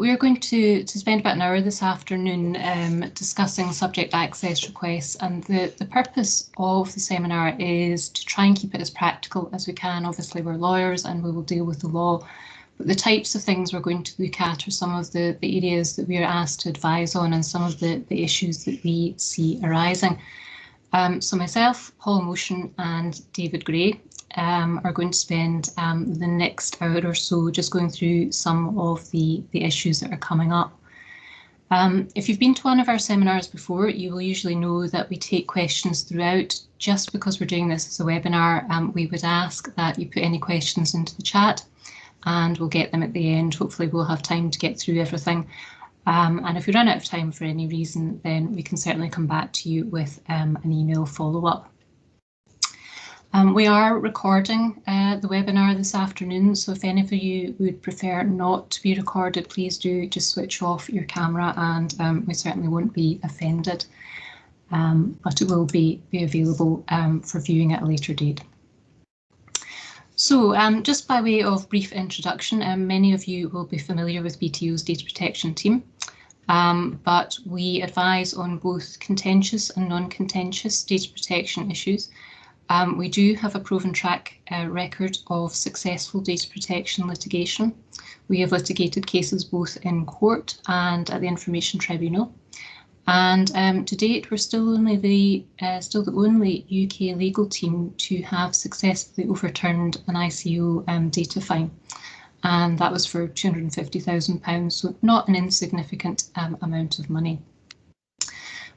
we're going to spend about an hour this afternoon discussing subject access requests, and the purpose of the seminar is to try and keep it as practical as we can. Obviously we're lawyers and we will deal with the law, but the types of things we're going to look at are some of the areas that we are asked to advise on and some of the issues that we see arising. So myself, Paul Motion and David Gray are going to spend the next hour or so just going through some of the issues that are coming up. If you've been to one of our seminars before, you will usually know that we take questions throughout. Just because we're doing this as a webinar, we would ask that you put any questions into the chat and we'll get them at the end. Hopefully we'll have time to get through everything. And if we run out of time for any reason, then we can certainly come back to you with an email follow-up. We are recording the webinar this afternoon, so if any of you would prefer not to be recorded, please do just switch off your camera and we certainly won't be offended. But it will be available for viewing at a later date. So just by way of brief introduction, many of you will be familiar with BTO's data protection team, but we advise on both contentious and non-contentious data protection issues. We do have a proven track record of successful data protection litigation. We have litigated cases both in court and at the Information Tribunal. And to date, we're still the only UK legal team to have successfully overturned an ICO data fine. And that was for £250,000, so not an insignificant amount of money.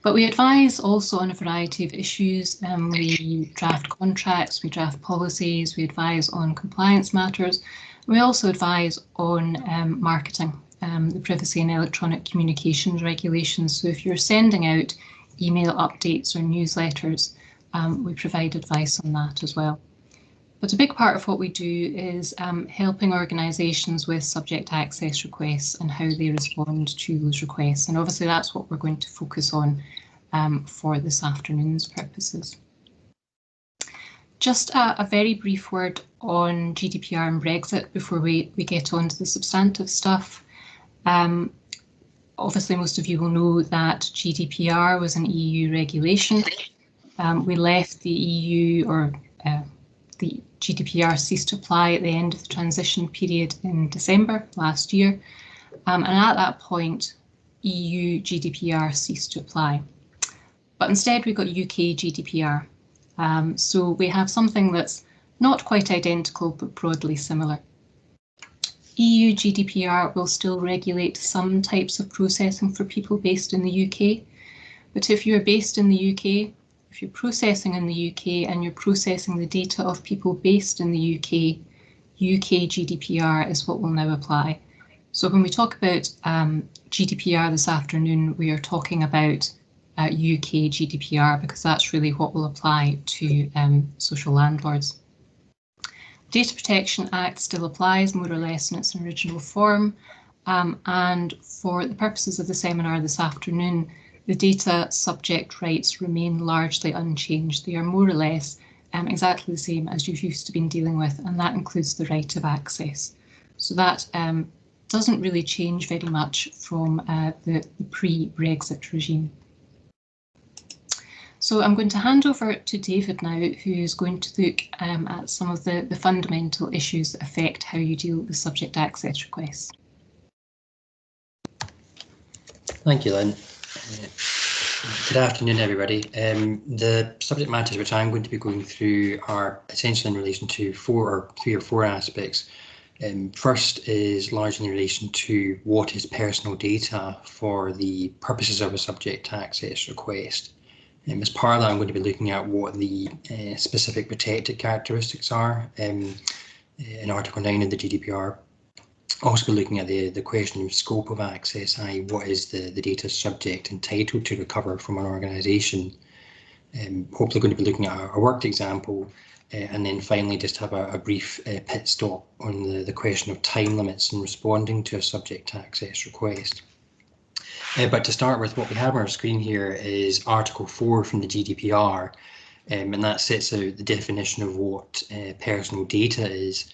But we advise also on a variety of issues. We draft contracts, we draft policies, we advise on compliance matters. We also advise on marketing, the privacy and electronic communications regulations. So if you're sending out email updates or newsletters, we provide advice on that as well. But a big part of what we do is helping organisations with subject access requests and how they respond to those requests. And obviously that's what we're going to focus on for this afternoon's purposes. Just a very brief word on GDPR and Brexit before we get on to the substantive stuff. Obviously most of you will know that GDPR was an EU regulation. We left the EU, or the GDPR ceased to apply at the end of the transition period in December last year, and at that point EU GDPR ceased to apply. But instead we got UK GDPR, so we have something that's not quite identical but broadly similar. EU GDPR will still regulate some types of processing for people based in the UK, but if you're based in the UK, if you're processing in the UK and you're processing the data of people based in the UK, UK GDPR is what will now apply. So when we talk about GDPR this afternoon, we are talking about UK GDPR because that's really what will apply to social landlords. Data Protection Act still applies more or less in its original form, and for the purposes of the seminar this afternoon, the data subject rights remain largely unchanged. They are more or less exactly the same as you've used to been dealing with, and that includes the right of access. So that doesn't really change very much from the pre-Brexit regime. So I'm going to hand over to David now, who's going to look at some of the fundamental issues that affect how you deal with subject access requests. Thank you, Lynn. Good afternoon, everybody. The subject matters which I'm going to be going through are essentially in relation to three or four aspects. First is largely in relation to what is personal data for the purposes of a subject access request. As part of that, I'm going to be looking at what the specific protected characteristics are in Article 9 of the GDPR. Also looking at the question of scope of access, i.e. what is the data subject entitled to recover from an organisation. Hopefully going to be looking at a worked example, and then finally just have a brief pit stop on the question of time limits in responding to a subject access request. But to start with, what we have on our screen here is Article 4 from the GDPR, and that sets out the definition of what personal data is.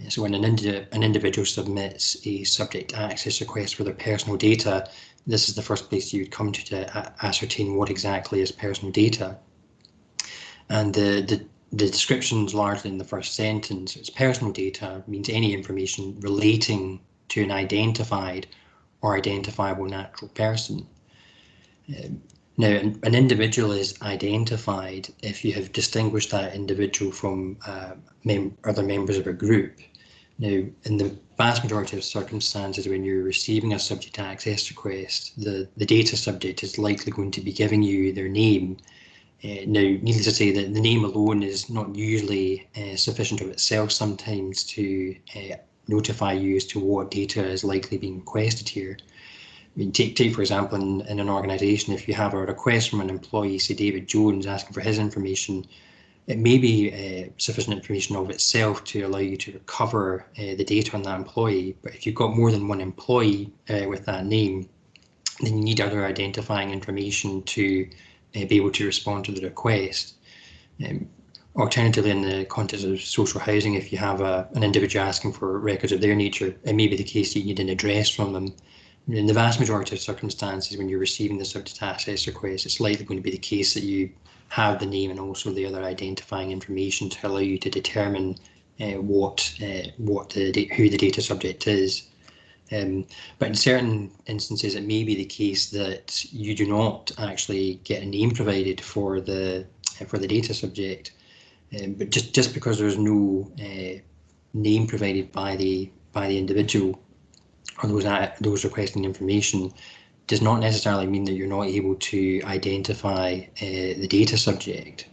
So when an individual submits a subject access request for their personal data, this is the first place you would come to ascertain what exactly is personal data. And the description is largely in the first sentence. It's personal data means any information relating to an identified or identifiable natural person. Now, an individual is identified if you have distinguished that individual from other members of a group. Now, in the vast majority of circumstances, when you're receiving a subject access request, the data subject is likely going to be giving you their name. Now, needless to say that the name alone is not usually sufficient of itself sometimes to notify you as to what data is likely being requested here. I mean, take for example, in an organisation, if you have a request from an employee, say David Jones, asking for his information, it may be sufficient information of itself to allow you to recover the data on that employee. But if you've got more than one employee with that name, then you need other identifying information to be able to respond to the request. Alternatively, in the context of social housing, if you have an individual asking for records of their nature, it may be the case that you need an address from them. In the vast majority of circumstances, when you're receiving the subject access request, it's likely going to be the case that you have the name and also the other identifying information to allow you to determine who the data subject is. But in certain instances, it may be the case that you do not actually get a name provided for the data subject, but just because there's no name provided by the individual or those requesting information does not necessarily mean that you're not able to identify the data subject.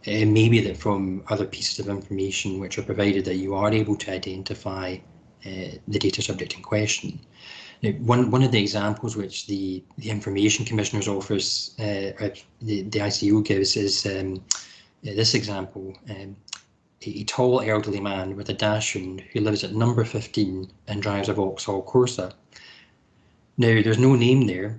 It may be that from other pieces of information which are provided that you are able to identify the data subject in question. Now, one of the examples which the Information Commissioner's Office, the ICO gives is this example. A tall elderly man with a dachshund who lives at number 15 and drives a Vauxhall Corsa. Now, there's no name there,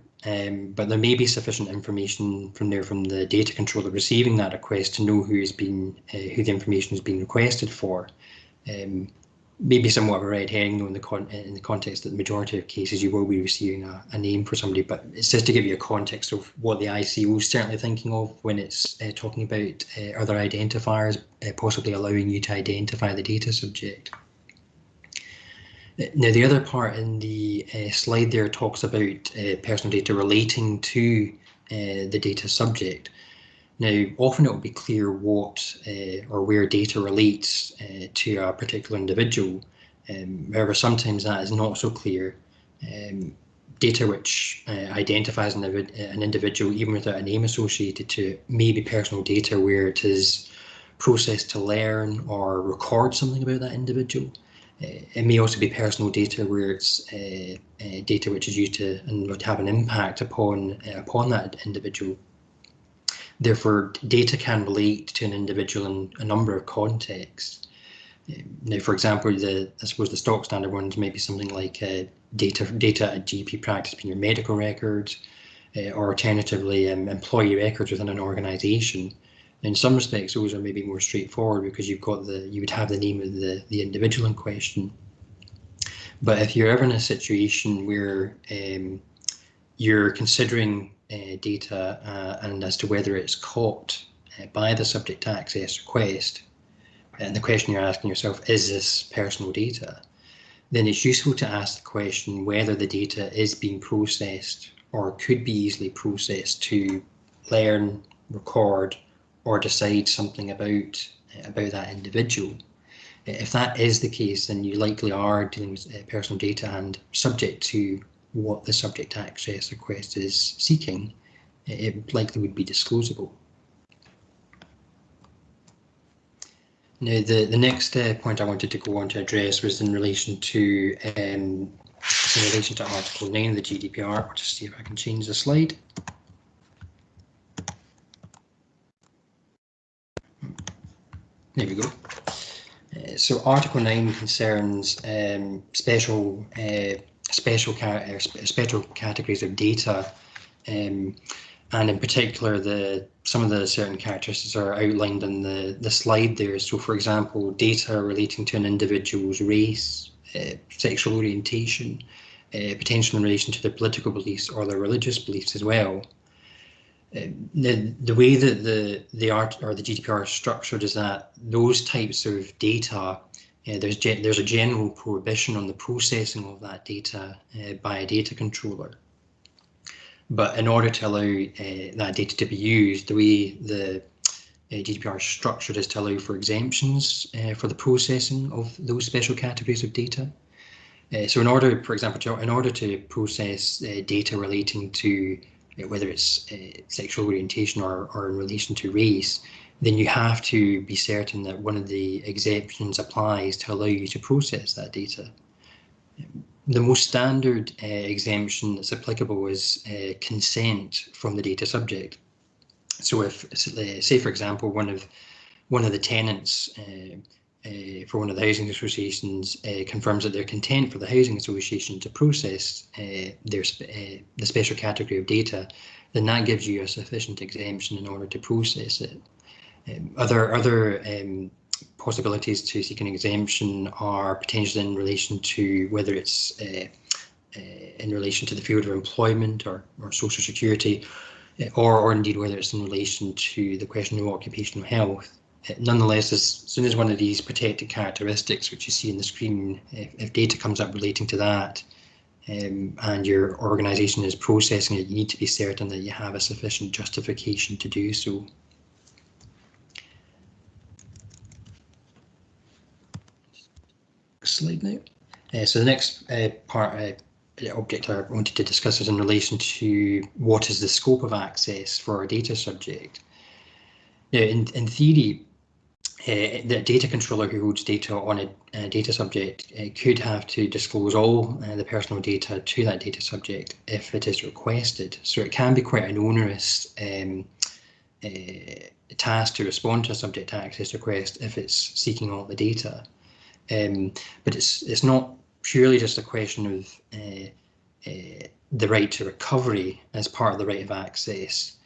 but there may be sufficient information from the data controller receiving that request to know who the information is being requested for. Maybe somewhat of a red herring, though, in the context that the majority of cases you will be receiving a name for somebody, but it's just to give you a context of what the ICO is certainly thinking of when it's talking about other identifiers, possibly allowing you to identify the data subject. Now, the other part in the slide there talks about personal data relating to the data subject. Now, often it will be clear what or where data relates to a particular individual. However, sometimes that is not so clear. Data which identifies an individual, even without a name associated to it, may be personal data where it is processed to learn or record something about that individual. It may also be personal data where it's data which is used to and would have an impact upon that individual. Therefore, data can relate to an individual in a number of contexts. Now, for example, I suppose the stock standard ones may be something like data at GP practice being your medical records, or alternatively, employee records within an organisation. In some respects, those are maybe more straightforward because you would have the name of the individual in question. But if you're ever in a situation where you're considering data and as to whether it's caught by the subject access request, and the question you're asking yourself, is this personal data? Then it's useful to ask the question whether the data is being processed or could be easily processed to learn, record, or decide something about that individual. If that is the case, then you likely are dealing with personal data and subject to what the subject access request is seeking, it likely would be disclosable. Now, the next point I wanted to go on to address was in relation to Article 9 of the GDPR. I'll just see if I can change the slide. There we go. So Article 9 concerns special categories of data, and And in particular, some of the certain characteristics are outlined in the slide there. So, for example, data relating to an individual's race, sexual orientation, potential in relation to their political beliefs or their religious beliefs as well. The way that the art or the GDPR is structured is that those types of data, there's a general prohibition on the processing of that data by a data controller. But in order to allow that data to be used, the way the GDPR is structured is to allow for exemptions for the processing of those special categories of data. So in order, for example, in order to process data relating to whether it's sexual orientation or in relation to race, then you have to be certain that one of the exemptions applies to allow you to process that data. The most standard exemption that's applicable is consent from the data subject. So if, say for example, one of the tenants for one of the housing associations confirms that they're content for the housing association to process the special category of data, then that gives you a sufficient exemption in order to process it. Other possibilities to seek an exemption are potentially in relation to whether it's in relation to the field of employment or social security, or indeed whether it's in relation to the question of occupational health. Nonetheless, as soon as one of these protected characteristics, which you see on the screen, if data comes up relating to that, and your organisation is processing it, you need to be certain that you have a sufficient justification to do so. Slide now. So the next object I wanted to discuss is in relation to what is the scope of access for a data subject. Now, in theory, the data controller who holds data on a data subject could have to disclose all the personal data to that data subject if it is requested. So it can be quite an onerous task to respond to a subject access request if it's seeking all the data. But it's not purely just a question of the right to recovery as part of the right of access.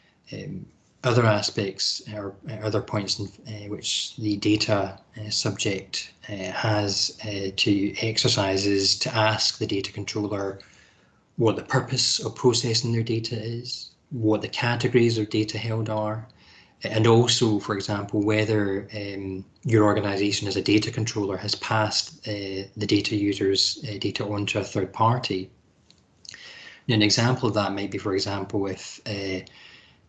Other aspects or other points in which the data subject has to exercise is to ask the data controller what the purpose of processing their data is, what the categories of data held are, and also, for example, whether your organisation as a data controller has passed the data user's data on to a third party. Now, an example of that might be, for example,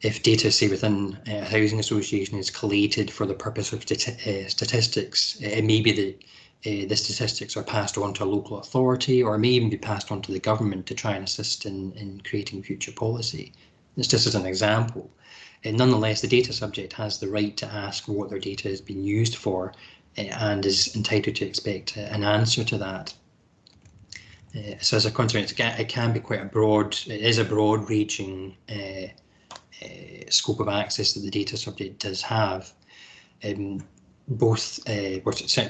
if data, say, within a housing association is collated for the purpose of statistics, it may be that the statistics are passed on to a local authority, or may even be passed on to the government to try and assist in creating future policy. This just as an example. Nonetheless, the data subject has the right to ask what their data is being used for and is entitled to expect an answer to that. So as a consequence, it can be quite it is a broad-reaching scope of access that the data subject does have. Both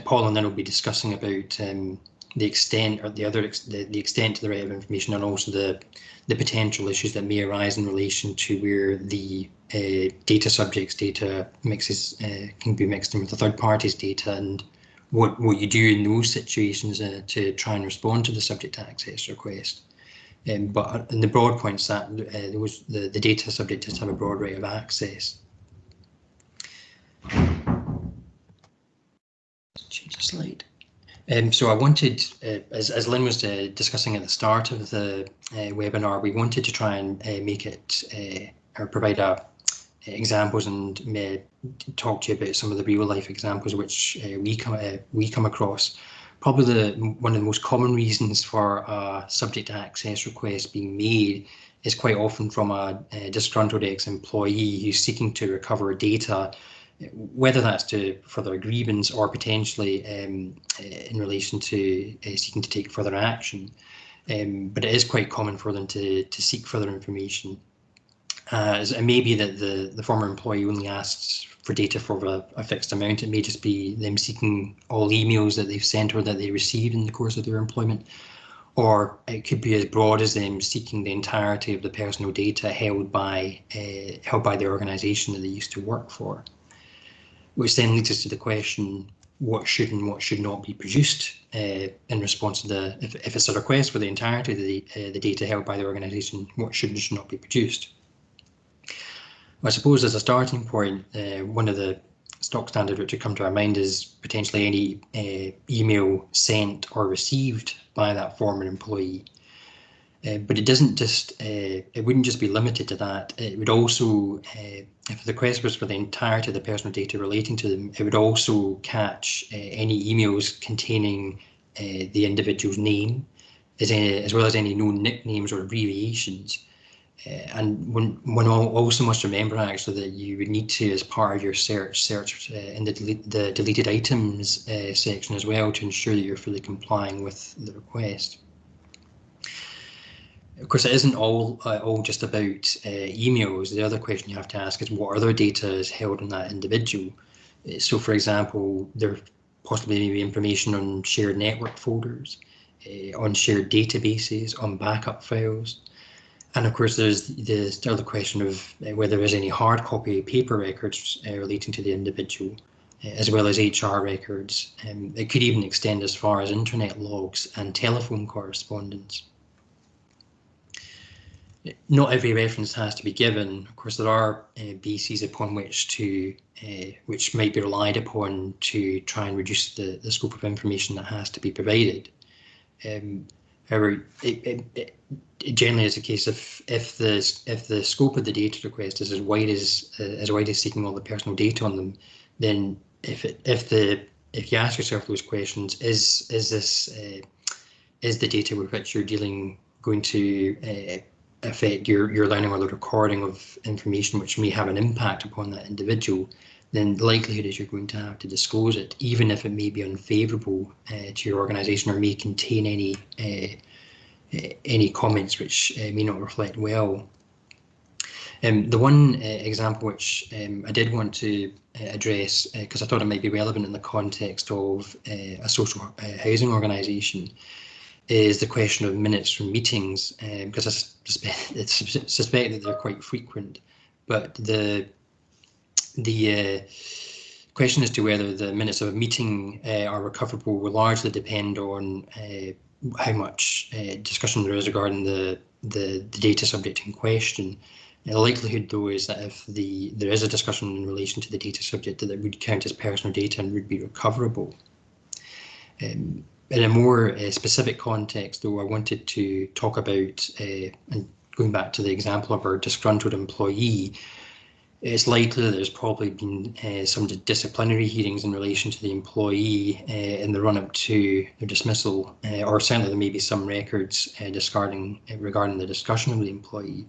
Paul and Lynn will be discussing about the extent or the extent to the right of information, and also the potential issues that may arise in relation to where the data subject's data mixes can be mixed in with the third party's data, and what you do in those situations to try and respond to the subject access request. But in the broad points that the data subject does have a broad right of access. Change the slide. So I wanted, as Lynn was discussing at the start of the webinar, we wanted to try and make it or provide examples and talk to you about some of the real life examples which we come across. Probably one of the most common reasons for a subject access request being made is quite often from a disgruntled ex-employee who's seeking to recover data, whether that's for their grievance or potentially in relation to seeking to take further action. But it is quite common for them to seek further information. It may be that the former employee only asks for data for a fixed amount. It may just be them seeking all emails that they've sent or that they received in the course of their employment, or it could be as broad as them seeking the entirety of the personal data held by the organisation that they used to work for, which then leads us to the question: what should and what should not be produced in response to if it's a request for the entirety of the data held by the organisation, what should and should not be produced. I suppose as a starting point, one of the stock standards which would come to our mind is potentially any email sent or received by that former employee. But it doesn't just, it wouldn't just be limited to that. It would also, if the request was for the entirety of the personal data relating to them, it would also catch any emails containing the individual's name, as well as any known nicknames or abbreviations. And one also must remember actually that you would need to, as part of your search in the deleted items section as well, to ensure that you're fully complying with the request. Of course, it isn't all just about emails. The other question you have to ask is what other data is held on that individual. So, for example, there possibly may be information on shared network folders, on shared databases, on backup files. And of course, there's the other question of whether there's any hard copy paper records relating to the individual, as well as HR records. It could even extend as far as internet logs and telephone correspondence. Not every reference has to be given. Of course, there are bases upon which which might be relied upon to try and reduce the scope of information that has to be provided. However, it generally is the case if the scope of the data request is as wide as seeking all the personal data on them, then if you ask yourself those questions, is the data with which you're dealing going to affect your learning or the recording of information which may have an impact upon that individual, then the likelihood is you're going to have to disclose it, even if it may be unfavourable to your organisation or may contain any comments which may not reflect well. The one example which I did want to address, because I thought it might be relevant in the context of a social housing organisation, is the question of minutes from meetings, because I suspect that they're quite frequent. But the question as to whether the minutes of a meeting are recoverable will largely depend on how much discussion there is regarding the data subject in question. The likelihood, though, is that if there is a discussion in relation to the data subject, that it would count as personal data and would be recoverable. In a more specific context, though, I wanted to talk about, and going back to the example of our disgruntled employee, it's likely that there's probably been some disciplinary hearings in relation to the employee in the run-up to their dismissal, or certainly there may be some records regarding the discussion of the employee.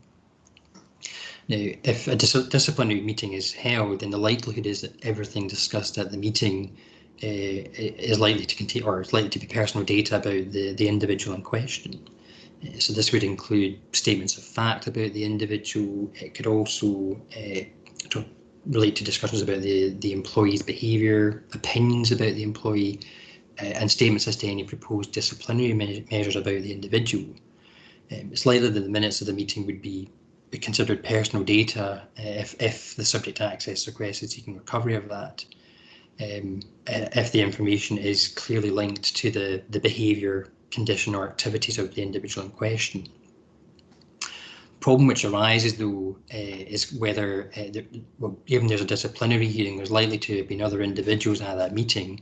Now, if a disciplinary meeting is held, then the likelihood is that everything discussed at the meeting is likely to contain, or is likely to be personal data about the individual in question. So this would include statements of fact about the individual. It could also relate to discussions about the employee's behaviour, opinions about the employee, and statements as to any proposed disciplinary measures about the individual. It's likely that the minutes of the meeting would be considered personal data if the subject access request is seeking recovery of that. If the information is clearly linked to the behaviour, condition or activities of the individual in question. Problem which arises, though, is whether, given there's a disciplinary hearing, there's likely to have been other individuals at that meeting,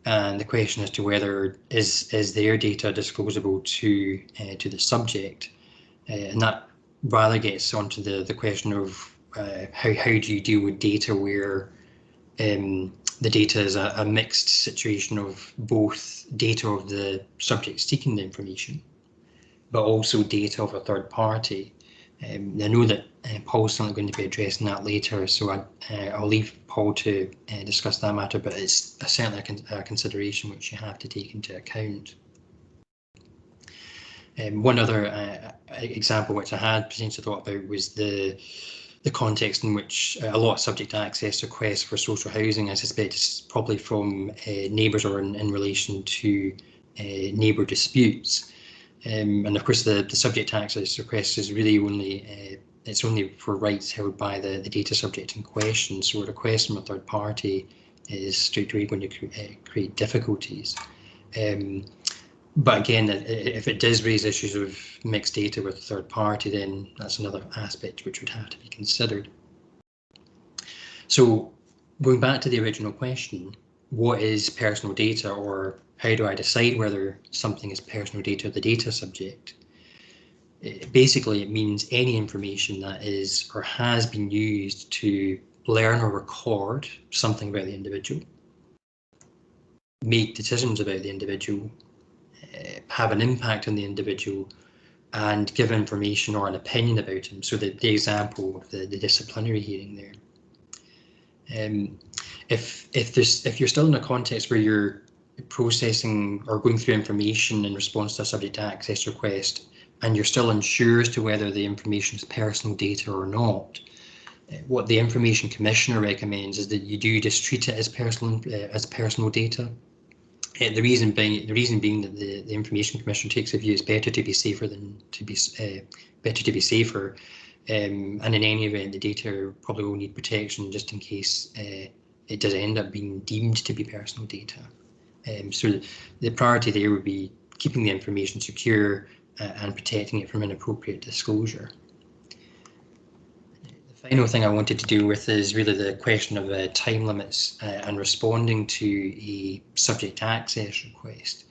and the question as to whether is their data disclosable to the subject, and that rather gets onto the question of how do you deal with data where the data is a mixed situation of both data of the subject seeking the information, but also data of a third party. I know that Paul's certainly going to be addressing that later, so I'll leave Paul to discuss that matter, but it's certainly a consideration which you have to take into account. One other example which I had potentially thought about was the context in which a lot of subject access requests for social housing, I suspect, is probably from neighbours or in relation to neighbour disputes. And of course, the subject access request is really only it's only for rights held by the data subject in question. So a request from a third party is straight away going to create difficulties. But again, if it does raise issues of mixed data with a third party, then that's another aspect which would have to be considered. So going back to the original question, what is personal data, or how do I decide whether something is personal data or the data subject? Basically, it means any information that is or has been used to learn or record something about the individual, make decisions about the individual, have an impact on the individual, and give information or an opinion about him. So the example of the disciplinary hearing there. If you're still in a context where you're processing or going through information in response to a subject access request, and you're still unsure as to whether the information is personal data or not, what the Information Commissioner recommends is that you do just treat it as personal data. The reason being that the Information Commissioner takes a view it's better to be safer than to be safer, and in any event, the data probably will need protection just in case it does end up being deemed to be personal data. So the priority there would be keeping the information secure and protecting it from inappropriate disclosure. The final thing I wanted to deal with is really the question of time limits and responding to a subject access request.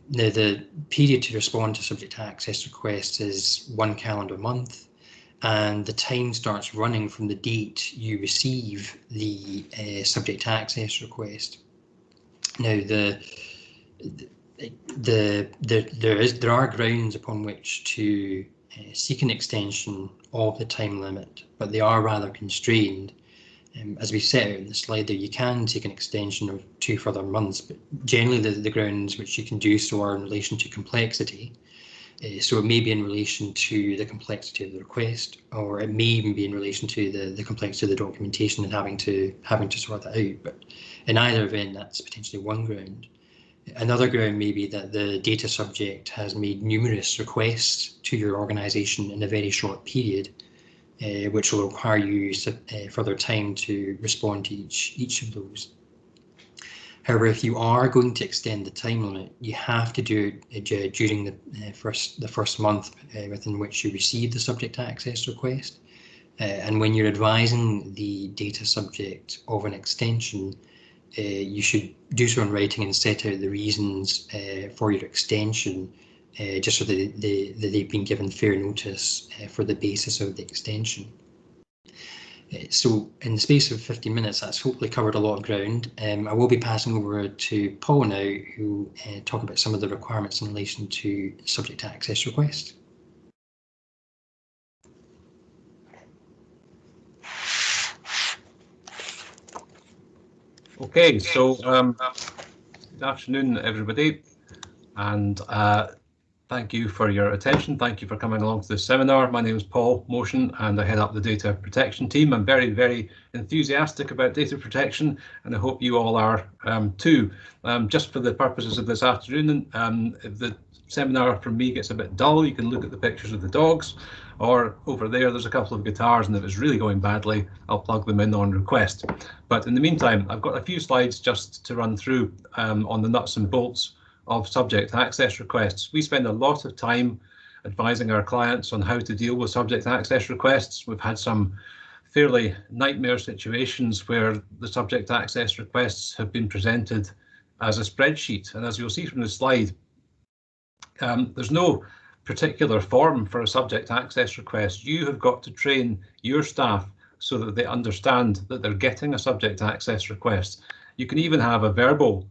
Now, the period to respond to subject access requests is 1 calendar month, and the time starts running from the date you receive the subject access request. Now, there are grounds upon which to seek an extension of the time limit, but they are rather constrained. As we set out in the slide there, you can take an extension of 2 further months, but generally the grounds which you can do so are in relation to complexity. So it may be in relation to the complexity of the request, or it may even be in relation to the complexity of the documentation and having to sort that out. But in either event, that's potentially one ground. Another ground may be that the data subject has made numerous requests to your organisation in a very short period, which will require you further time to respond to each of those. However, if you are going to extend the time limit, you have to do it during the first month within which you receive the subject access request. And when you're advising the data subject of an extension, you should do so in writing and set out the reasons for your extension, just so that they've been given fair notice for the basis of the extension. So in the space of 15 minutes, that's hopefully covered a lot of ground. I will be passing over to Paul now, who will talk about some of the requirements in relation to subject access requests. Okay, so good afternoon, everybody, and thank you for your attention. Thank you for coming along to this seminar. My name is Paul Motion, and I head up the data protection team. I'm very, very enthusiastic about data protection, and I hope you all are too. Just for the purposes of this afternoon, if the seminar from me gets a bit dull, you can look at the pictures of the dogs, or over there's a couple of guitars, and if it's really going badly, I'll plug them in on request. But in the meantime, I've got a few slides just to run through on the nuts and bolts of subject access requests. We spend a lot of time advising our clients on how to deal with subject access requests. We've had some fairly nightmare situations where the subject access requests have been presented as a spreadsheet. And as you'll see from the slide, there's no particular form for a subject access request. You have got to train your staff so that they understand that they're getting a subject access request. You can even have a verbal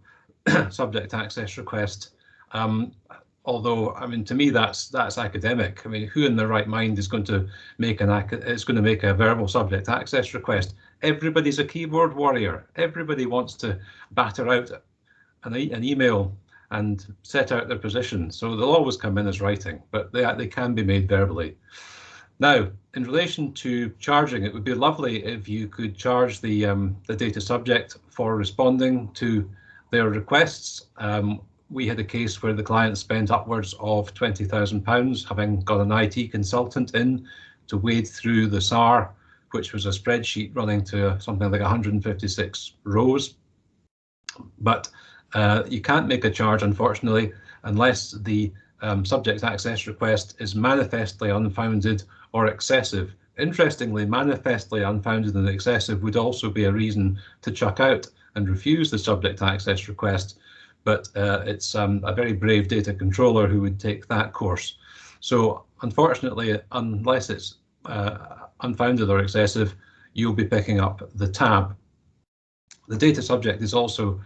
subject access request, although I mean, to me that's academic. I mean, who in their right mind is going to make a verbal subject access request? Everybody's a keyboard warrior. Everybody wants to batter out an email and set out their position, so they'll always come in as writing, but they can be made verbally. Now, in relation to charging, it would be lovely if you could charge the data subject for responding to their requests. we had a case where the client spent upwards of £20,000, having got an IT consultant in to wade through the SAR, which was a spreadsheet running to something like 156 rows. But you can't make a charge, unfortunately, unless the subject access request is manifestly unfounded or excessive. Interestingly, manifestly unfounded and excessive would also be a reason to chuck out and refuse the subject access request, but it's a very brave data controller who would take that course. So unfortunately, unless it's unfounded or excessive, you'll be picking up the tab. The data subject is also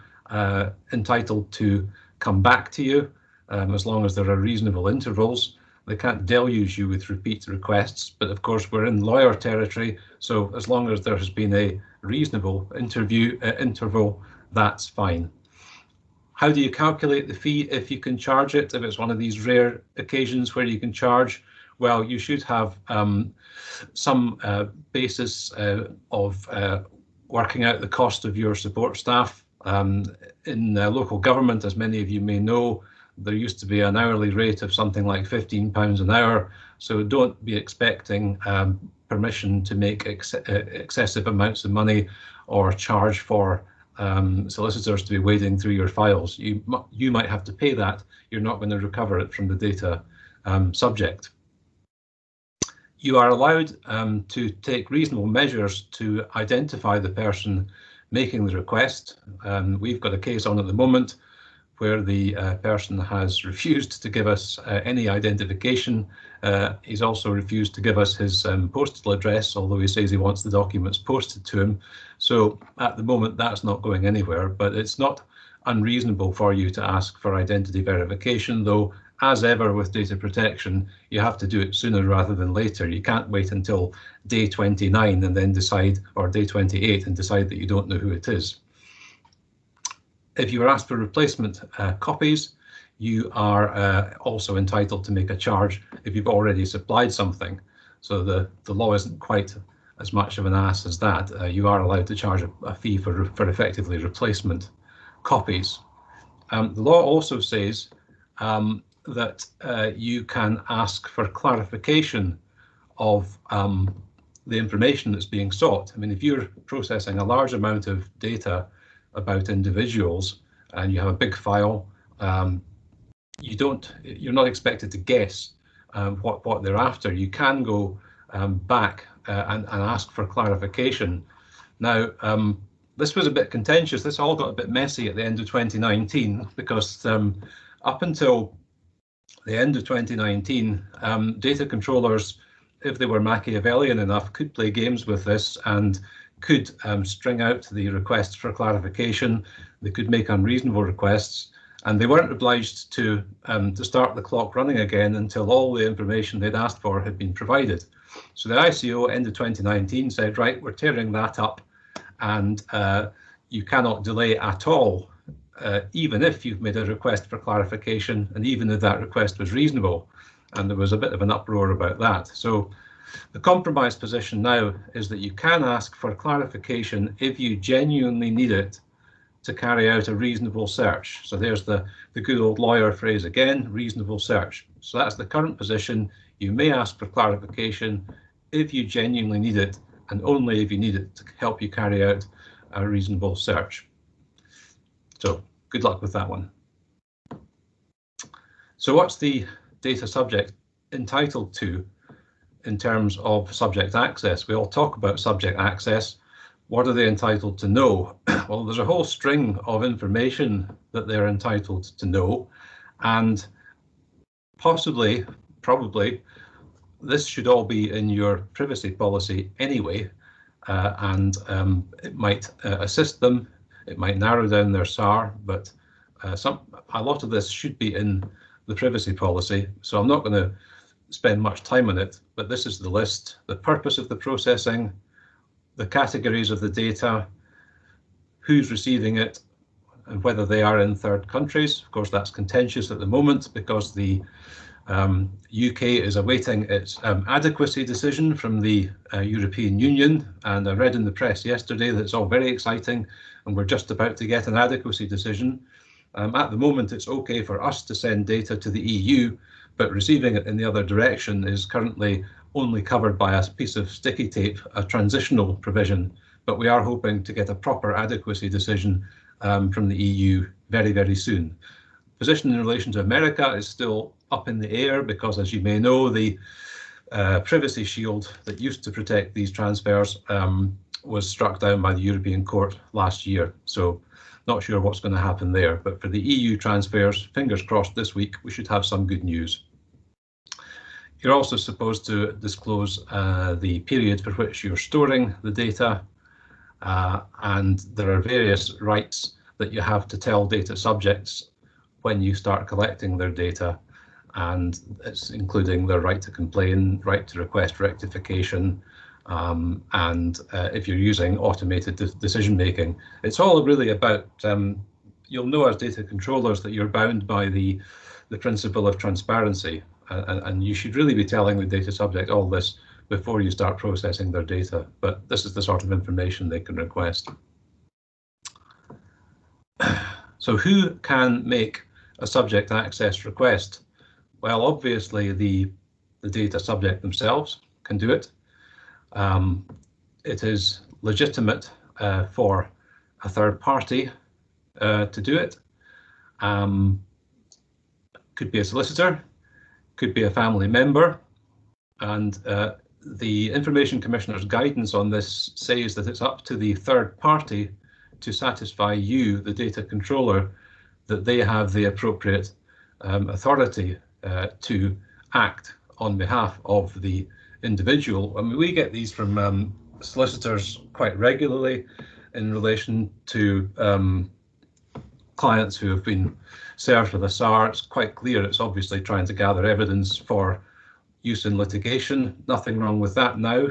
entitled to come back to you as long as there are reasonable intervals. They can't deluge you with repeat requests, but of course we're in lawyer territory, so as long as there has been a reasonable interval, that's fine. How do you calculate the fee if you can charge it? If it's one of these rare occasions where you can charge, well, you should have some basis of working out the cost of your support staff. In local government, as many of you may know, there used to be an hourly rate of something like £15 an hour, so don't be expecting permission to make excessive amounts of money or charge for solicitors to be wading through your files. You might have to pay that. You're not going to recover it from the data subject. You are allowed to take reasonable measures to identify the person making the request. We've got a case on at the moment where the person has refused to give us any identification. He's also refused to give us his postal address, although he says he wants the documents posted to him. So at the moment, that's not going anywhere, but it's not unreasonable for you to ask for identity verification, though, as ever with data protection, you have to do it sooner rather than later. You can't wait until day 29 and then decide, or day 28 and decide that you don't know who it is. If you are asked for replacement copies, you are also entitled to make a charge if you've already supplied something. So the law isn't quite as much of an ass as that. You are allowed to charge a fee for effectively replacement copies. The law also says that you can ask for clarification of the information that's being sought. I mean, if you're processing a large amount of data about individuals and you have a big file, you're not expected to guess what they're after. You can go back and ask for clarification. Now, this was a bit contentious. This all got a bit messy at the end of 2019 because up until the end of 2019, data controllers, if they were Machiavellian enough, could play games with this and could string out the requests for clarification. They could make unreasonable requests, and they weren't obliged to start the clock running again until all the information they'd asked for had been provided. So the ICO, end of 2019, said, right, we're tearing that up, and you cannot delay at all, even if you've made a request for clarification, and even if that request was reasonable. And there was a bit of an uproar about that. So the compromise position now is that you can ask for clarification if you genuinely need it to carry out a reasonable search. So there's the good old lawyer phrase again, reasonable search. So that's the current position. You may ask for clarification if you genuinely need it, and only if you need it to help you carry out a reasonable search. So good luck with that one. So what's the data subject entitled to in terms of subject access? We all talk about subject access. What are they entitled to know? Well, there's a whole string of information that they're entitled to know, and possibly, probably, this should all be in your privacy policy anyway, and it might assist them. It might narrow down their SAR, but a lot of this should be in the privacy policy, so I'm not going to spend much time on it, but this is the list: the purpose of the processing, the categories of the data, who's receiving it, and whether they are in third countries. Of course, that's contentious at the moment because the UK is awaiting its adequacy decision from the European Union, and I read in the press yesterday that it's all very exciting and we're just about to get an adequacy decision. At the moment, it's okay for us to send data to the EU, but receiving it in the other direction is currently only covered by a piece of sticky tape, a transitional provision, but we are hoping to get a proper adequacy decision from the EU very, very soon. Position in relation to America is still up in the air because, as you may know, the privacy shield that used to protect these transfers was struck down by the European Court last year. So not sure what's going to happen there, but for the EU transfers, fingers crossed this week, we should have some good news. You're also supposed to disclose the period for which you're storing the data, and there are various rights that you have to tell data subjects when you start collecting their data, and it's including their right to complain, right to request rectification, and if you're using automated decision making. It's all really about, you'll know as data controllers that you're bound by the principle of transparency, and you should really be telling the data subject all this before you start processing their data, but this is the sort of information they can request. So who can make a subject access request? Well, obviously the data subject themselves can do it. It is legitimate for a third party to do it. Could be a solicitor, could be a family member, and the Information Commissioner's guidance on this says that it's up to the third party to satisfy you, the data controller, that they have the appropriate authority to act on behalf of the individual. I mean, we get these from solicitors quite regularly in relation to clients who have been served with a SAR. It's quite clear it's obviously trying to gather evidence for use in litigation. Nothing wrong with that now.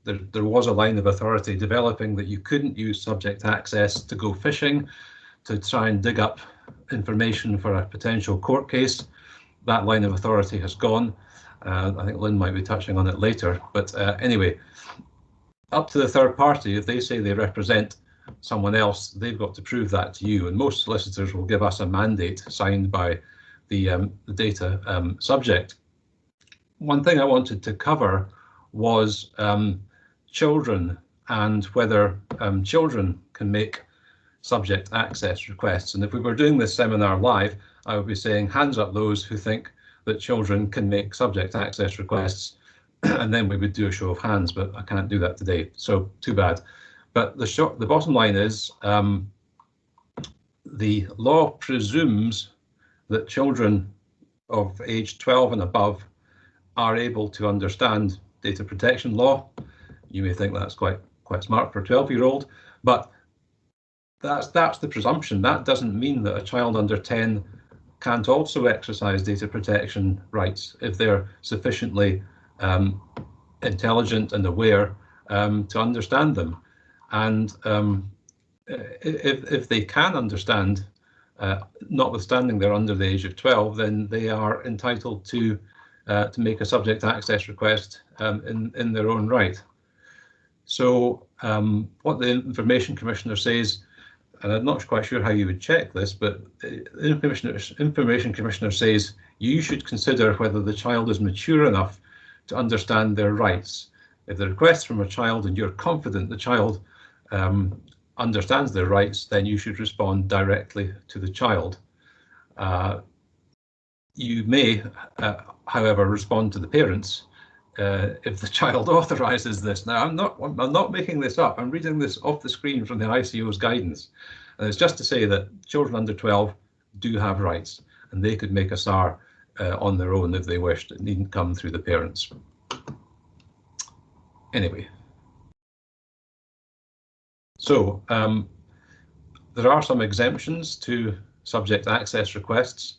There was a line of authority developing that you couldn't use subject access to go fishing, to try and dig up information for a potential court case. That line of authority has gone. I think Lynn might be touching on it later, but anyway, up to the third party. If they say they represent someone else, they've got to prove that to you, and most solicitors will give us a mandate signed by the data subject. One thing I wanted to cover was children and whether children can make subject access requests. And if we were doing this seminar live, I would be saying hands up those who think that children can make subject access requests, and then we would do a show of hands, but I can't do that today, so too bad. But the bottom line is the law presumes that children of age 12 and above are able to understand data protection law. You may think that's quite smart for a 12-year-old, but that's the presumption. That doesn't mean that a child under 10 can't also exercise data protection rights if they're sufficiently intelligent and aware to understand them. And if they can understand, notwithstanding they're under the age of 12, then they are entitled to make a subject access request in their own right. So what the Information Commissioner says, and I'm not quite sure how you would check this, but the Information Commissioner says you should consider whether the child is mature enough to understand their rights. If the request from a child and you're confident the child understands their rights, then you should respond directly to the child. You may, however, respond to the parents if the child authorises this. Now, I'm not making this up. I'm reading this off the screen from the ICO's guidance. And it's just to say that children under 12 do have rights, and they could make a SAR on their own if they wished. It needn't come through the parents. Anyway. So there are some exemptions to subject access requests.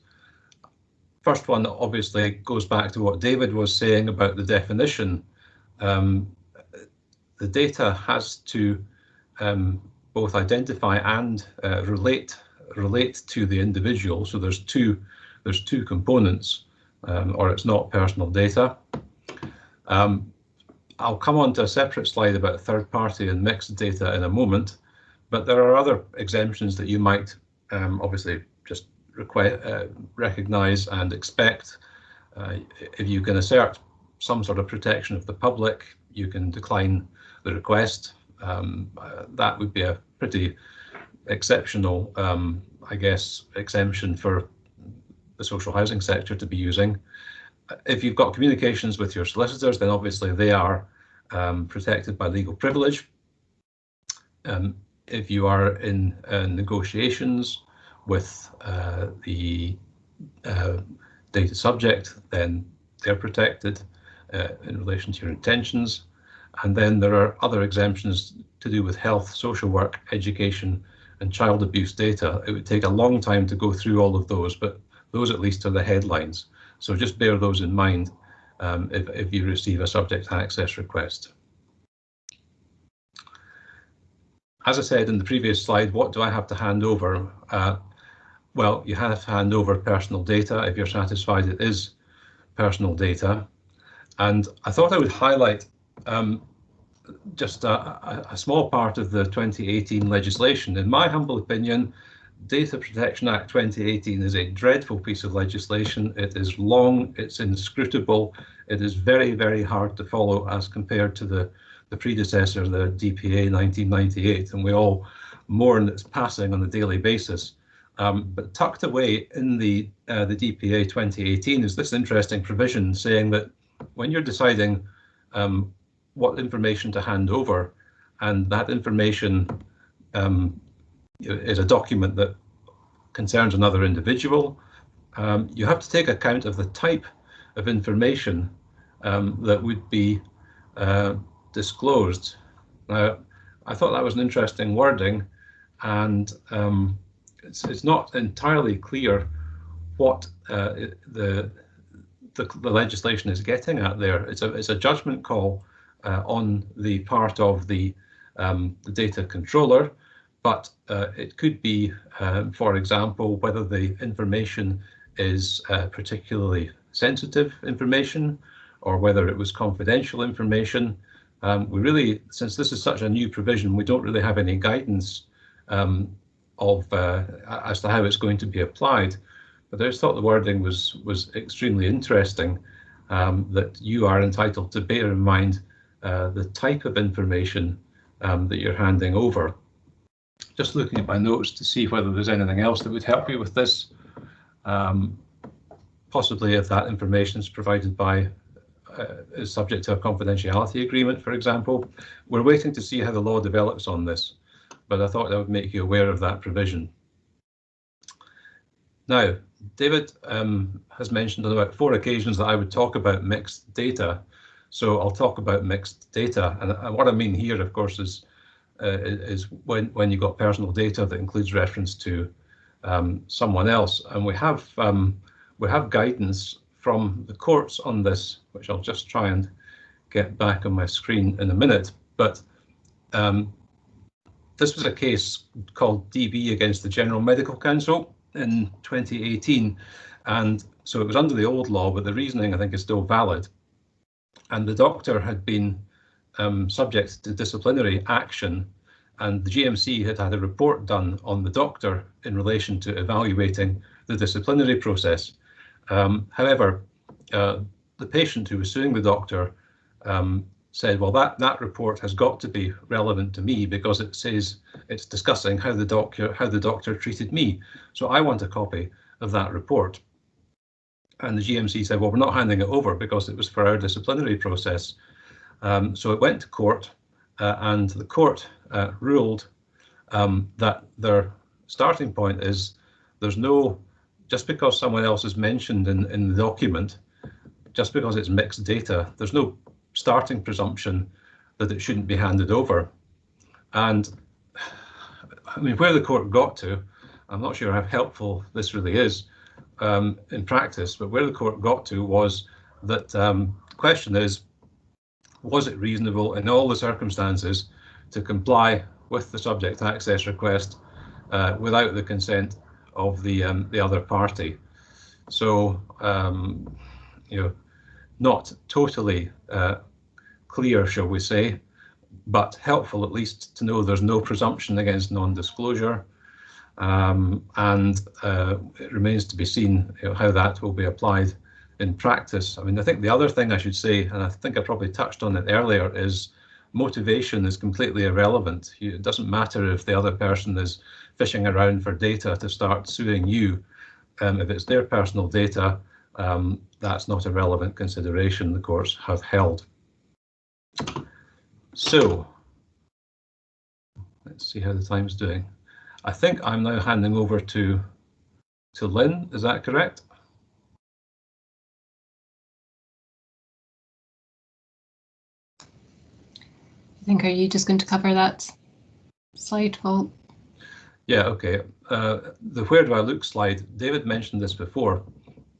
First one obviously goes back to what David was saying about the definition. The data has to both identify and relate to the individual. So there's two components, or it's not personal data. I'll come on to a separate slide about third party and mixed data in a moment, but there are other exemptions that you might obviously just recognise and expect. If you can assert some sort of protection of the public, you can decline the request. That would be a pretty exceptional, I guess, exemption for the social housing sector to be using. If you've got communications with your solicitors, then obviously they are protected by legal privilege. If you are in negotiations with the data subject, then they're protected in relation to your intentions. And then there are other exemptions to do with health, social work, education, and child abuse data. It would take a long time to go through all of those, but those at least are the headlines. So just bear those in mind if you receive a subject access request. As I said in the previous slide, what do I have to hand over? Well, you have to hand over personal data if you're satisfied it is personal data. And I thought I would highlight just a small part of the 2018 legislation. In my humble opinion, Data Protection Act 2018 is a dreadful piece of legislation. It is long, it's inscrutable, it is very, very hard to follow as compared to the predecessor, the DPA 1998, and we all mourn its passing on a daily basis. But tucked away in the DPA 2018 is this interesting provision saying that when you're deciding what information to hand over, and that information is a document that concerns another individual, you have to take account of the type of information that would be disclosed. Now, I thought that was an interesting wording, and it's not entirely clear what the legislation is getting at there. It's a judgment call on the part of the data controller, but it could be, for example, whether the information is particularly sensitive information or whether it was confidential information. We really, since this is such a new provision, we don't really have any guidance as to how it's going to be applied. But I just thought the wording was extremely interesting, that you are entitled to bear in mind the type of information that you're handing over. Just looking at my notes to see whether there's anything else that would help you with this. Possibly if that information is provided by is subject to a confidentiality agreement, for example. We're waiting to see how the law develops on this, but I thought I would make you aware of that provision. Now, David has mentioned on about 4 occasions that I would talk about mixed data. So I'll talk about mixed data. And what I mean here, of course, is when you've got personal data that includes reference to someone else. And we have guidance from the courts on this, which I'll just try and get back on my screen in a minute. But this was a case called DB against the General Medical Council in 2018. And so it was under the old law, but the reasoning I think is still valid. And the doctor had been subject to disciplinary action, and the GMC had had a report done on the doctor in relation to evaluating the disciplinary process. However, the patient who was suing the doctor said, well, that report has got to be relevant to me because it says it's discussing how the doctor treated me. So I want a copy of that report. And the GMC said, well, we're not handing it over because it was for our disciplinary process. So it went to court, and the court ruled that their starting point is there's no, just because someone else is mentioned in the document, just because it's mixed data, there's no starting presumption that it shouldn't be handed over. And I mean, where the court got to, I'm not sure how helpful this really is in practice, but where the court got to was that the question is, was it reasonable in all the circumstances to comply with the subject access request without the consent of the other party? So, you know, not totally clear, shall we say, but helpful at least to know there's no presumption against non-disclosure. and it remains to be seen how that will be applied in practice. I mean, I think the other thing I should say, and I think I probably touched on it earlier, is motivation is completely irrelevant. It doesn't matter if the other person is fishing around for data to start suing you. If it's their personal data, that's not a relevant consideration the courts have held. So let's see how the time's doing. I think I'm now handing over to Lynn, is that correct? I think, are you just going to cover that slide, Paul? Yeah, okay. The where do I look slide, David mentioned this before.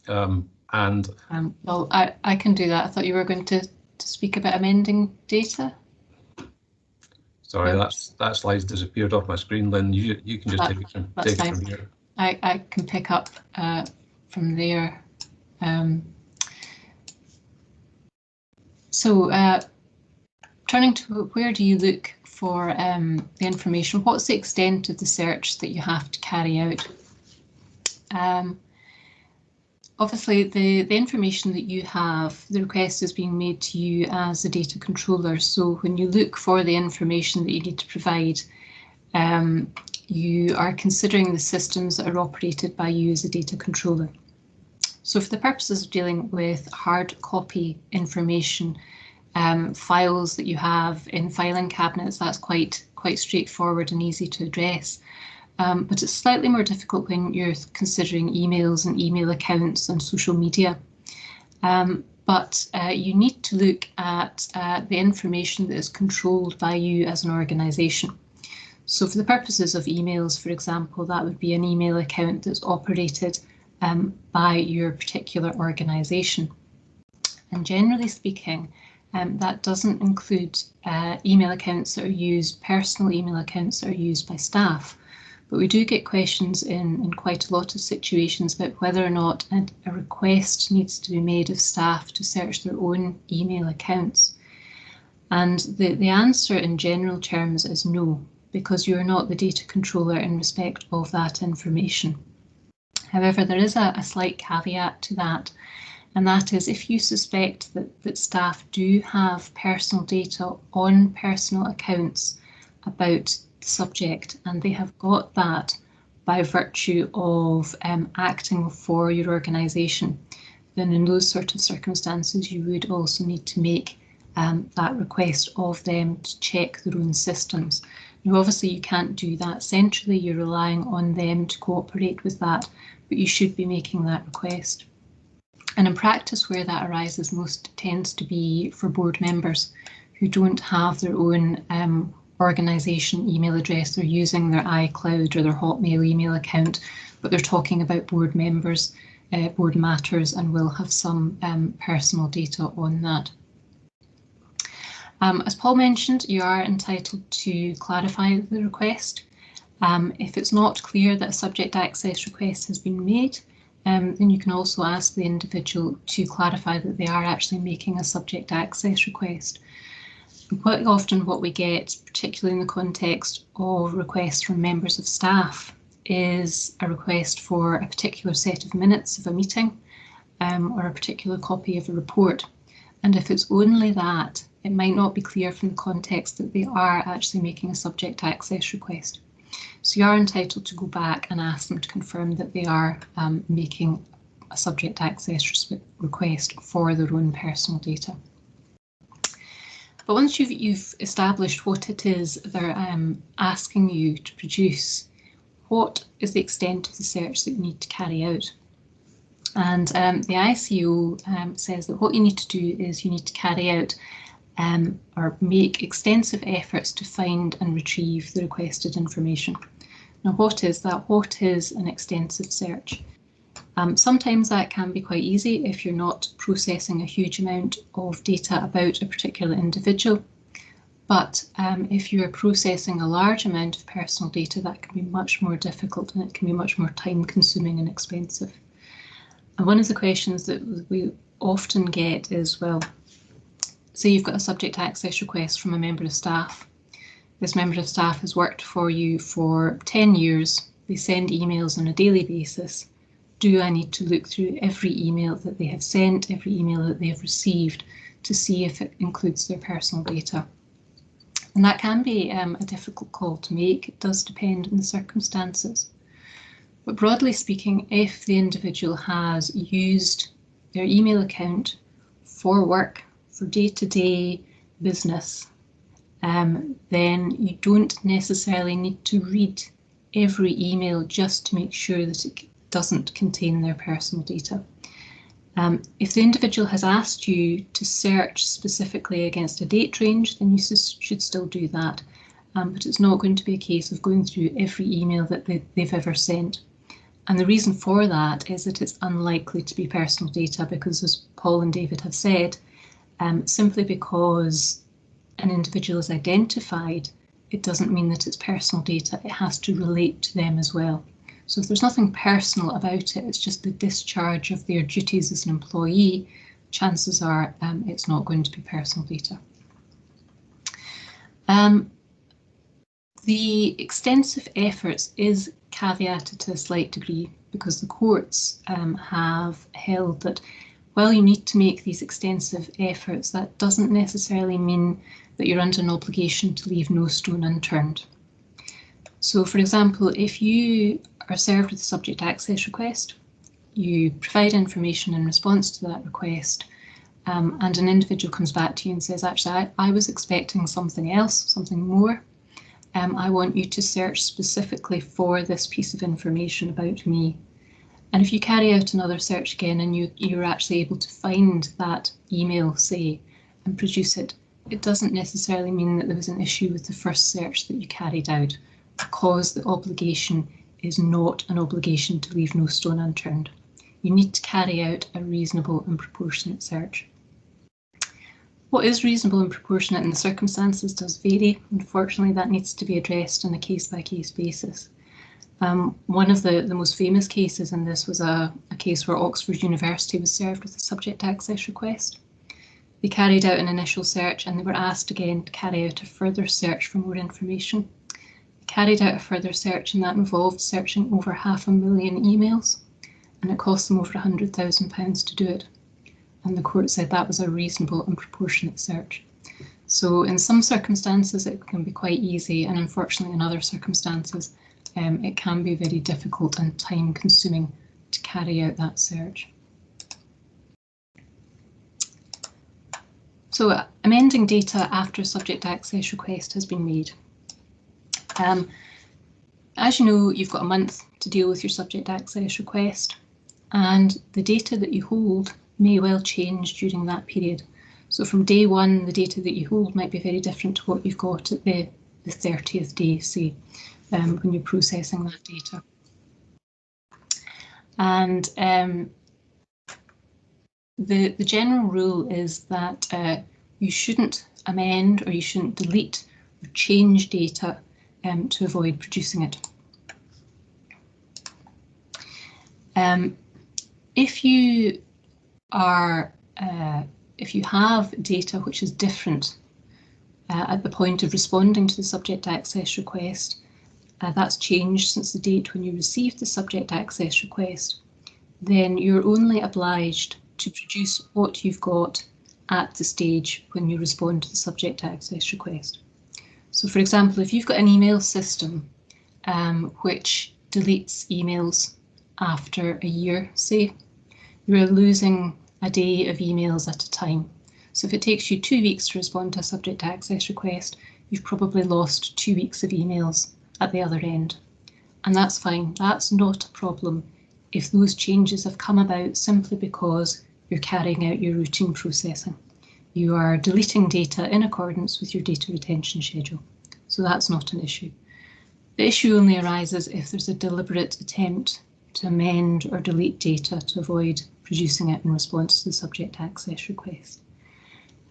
Well, I can do that. I thought you were going to speak about amending data. Sorry, that slide's disappeared off my screen, Lynn. You can just take it from here. I can pick up from there. Turning to where do you look for the information? What's the extent of the search that you have to carry out? Obviously, the information that you have, the request is being made to you as a data controller. So when you look for the information that you need to provide, you are considering the systems that are operated by you as a data controller. So for the purposes of dealing with hard copy information, files that you have in filing cabinets, that's quite straightforward and easy to address. But it's slightly more difficult when you're considering emails and email accounts and social media. But you need to look at the information that is controlled by you as an organisation. So for the purposes of emails, for example, that would be an email account that's operated by your particular organisation. And generally speaking, that doesn't include email accounts that are used, personal email accounts that are used by staff. But we do get questions in quite a lot of situations about whether or not a request needs to be made of staff to search their own email accounts. And the answer in general terms is no, because you're not the data controller in respect of that information. However, there is a slight caveat to that, and that is if you suspect that staff do have personal data on personal accounts about the subject, and they have got that by virtue of acting for your organisation, then in those sort of circumstances you would also need to make that request of them to check their own systems. Now obviously you can't do that centrally, you're relying on them to cooperate with that, but you should be making that request. And in practice where that arises most tends to be for board members who don't have their own organisation email address. They're using their iCloud or their Hotmail email account, but they're talking about board members, board matters, and will have some personal data on that. As Paul mentioned, you are entitled to clarify the request. If it's not clear that a subject access request has been made, then you can also ask the individual to clarify that they are actually making a subject access request. And quite often what we get, particularly in the context of requests from members of staff, is a request for a particular set of minutes of a meeting or a particular copy of a report. And if it's only that, it might not be clear from the context that they are actually making a subject access request. So you are entitled to go back and ask them to confirm that they are making a subject access request for their own personal data. But once you've established what it is they're asking you to produce, what is the extent of the search that you need to carry out? And the ICO says that what you need to do is you need to carry out or make extensive efforts to find and retrieve the requested information. Now, what is that? What is an extensive search? Sometimes that can be quite easy if you're not processing a huge amount of data about a particular individual. But if you're processing a large amount of personal data, that can be much more difficult and it can be much more time consuming and expensive. And one of the questions that we often get is, well, say you've got a subject access request from a member of staff. This member of staff has worked for you for 10 years they send emails on a daily basis. Do I need to look through every email that they have sent, every email that they have received, to see if it includes their personal data? And that can be a difficult call to make. It does depend on the circumstances. But broadly speaking, if the individual has used their email account for work, for day-to-day business, then you don't necessarily need to read every email just to make sure that it doesn't contain their personal data. If the individual has asked you to search specifically against a date range, then you should still do that. But it's not going to be a case of going through every email that they've ever sent. And the reason for that is that it's unlikely to be personal data because, as Paul and David have said, simply because an individual is identified, it doesn't mean that it's personal data. It has to relate to them as well. So if there's nothing personal about it, it's just the discharge of their duties as an employee, chances are it's not going to be personal data. The extensive efforts is caveated to a slight degree because the courts have held that while you need to make these extensive efforts, that doesn't necessarily mean that you're under an obligation to leave no stone unturned. So, for example, if you are served with a subject access request, you provide information in response to that request, and an individual comes back to you and says, actually, I was expecting something else, something more. I want you to search specifically for this piece of information about me. And if you carry out another search again and you're actually able to find that email, say, and produce it, it doesn't necessarily mean that there was an issue with the first search that you carried out, because the obligation is not an obligation to leave no stone unturned. You need to carry out a reasonable and proportionate search. What is reasonable and proportionate in the circumstances does vary. Unfortunately, that needs to be addressed on a case-by-case basis. One of the most famous cases in this was a case where Oxford University was served with a subject access request. They carried out an initial search and they were asked again to carry out a further search for more information. They carried out a further search and that involved searching over 500,000 emails, and it cost them over £100,000 to do it. And the court said that was a reasonable and proportionate search. So in some circumstances it can be quite easy, and unfortunately in other circumstances it can be very difficult and time consuming to carry out that search. So amending data after a subject access request has been made. As you know, you've got a month to deal with your subject access request, and the data that you hold may well change during that period. So from day one, the data that you hold might be very different to what you've got at the 30th day, say, when you're processing that data. And the general rule is that you shouldn't amend or you shouldn't delete or change data to avoid producing it. If you have data which is different at the point of responding to the subject access request, that's changed since the date when you received the subject access request, then you're only obliged to produce what you've got at the stage when you respond to the subject access request. So for example, if you've got an email system which deletes emails after a year, say, you're losing a day of emails at a time. So if it takes you 2 weeks to respond to a subject access request, you've probably lost 2 weeks of emails at the other end. And that's fine. That's not a problem if those changes have come about simply because you're carrying out your routine processing. You are deleting data in accordance with your data retention schedule. So that's not an issue. The issue only arises if there's a deliberate attempt to amend or delete data to avoid producing it in response to the subject access request.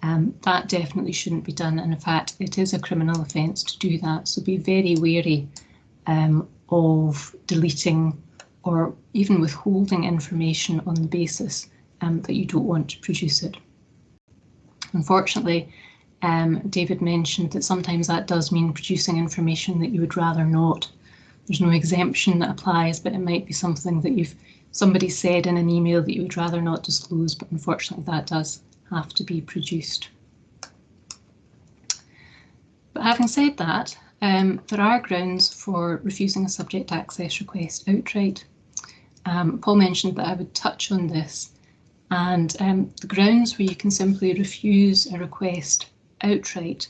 That definitely shouldn't be done, and in fact it is a criminal offence to do that, so be very wary of deleting or even withholding information on the basis that you don't want to produce it. Unfortunately, David mentioned that sometimes that does mean producing information that you would rather not. there's no exemption that applies, but it might be something that somebody said in an email that you would rather not disclose, but unfortunately that does have to be produced. But having said that, there are grounds for refusing a subject access request outright. Paul mentioned that I would touch on this, and the grounds where you can simply refuse a request outright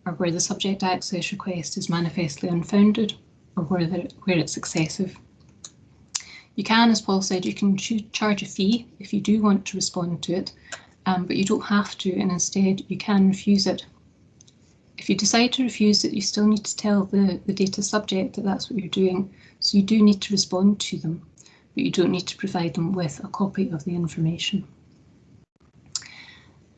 are where the subject access request is manifestly unfounded or where it's excessive. You can, as Paul said, you can charge a fee if you do want to respond to it, but you don't have to, and instead you can refuse it. If you decide to refuse it, you still need to tell the data subject that that's what you're doing, so you do need to respond to them, but you don't need to provide them with a copy of the information.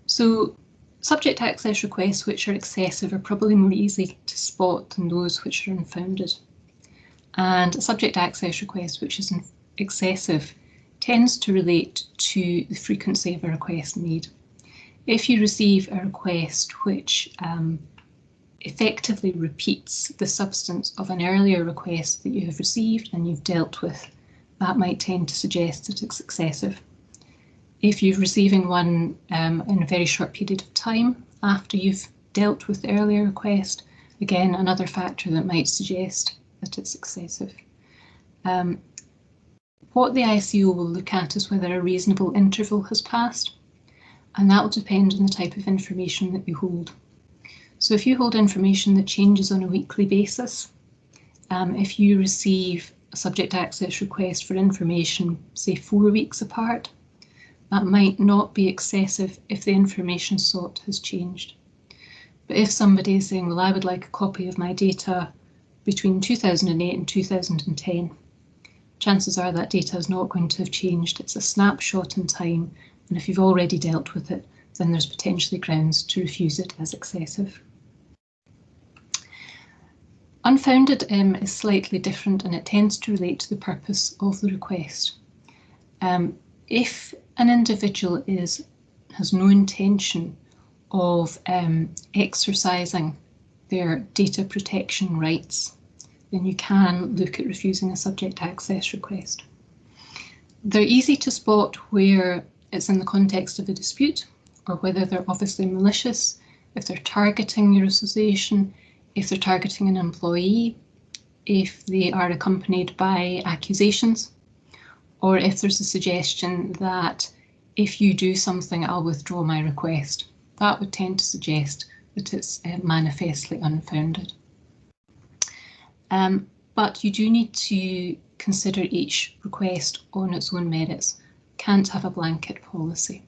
So subject access requests which are excessive are probably more easy to spot than those which are unfounded. And a subject access request which is excessive tends to relate to the frequency of a request made. If you receive a request which effectively repeats the substance of an earlier request that you have received and you've dealt with, that might tend to suggest that it's excessive. If you're receiving one in a very short period of time after you've dealt with the earlier request, again, another factor that might suggest that it's excessive. What the ICO will look at is whether a reasonable interval has passed, and that will depend on the type of information that you hold. So if you hold information that changes on a weekly basis, if you receive a subject access request for information, say 4 weeks apart, that might not be excessive if the information sought has changed. But if somebody is saying, well, I would like a copy of my data between 2008 and 2010, chances are that data is not going to have changed. It's a snapshot in time, and if you've already dealt with it, then there's potentially grounds to refuse it as excessive. Unfounded is slightly different, and it tends to relate to the purpose of the request. If an individual has no intention of exercising their data protection rights, then you can look at refusing a subject access request. They're easy to spot where it's in the context of a dispute, or whether they're obviously malicious, if they're targeting your association, if they're targeting an employee, if they are accompanied by accusations, or if there's a suggestion that if you do something, I'll withdraw my request. That would tend to suggest that it's manifestly unfounded. But you do need to consider each request on its own merits. Can't have a blanket policy.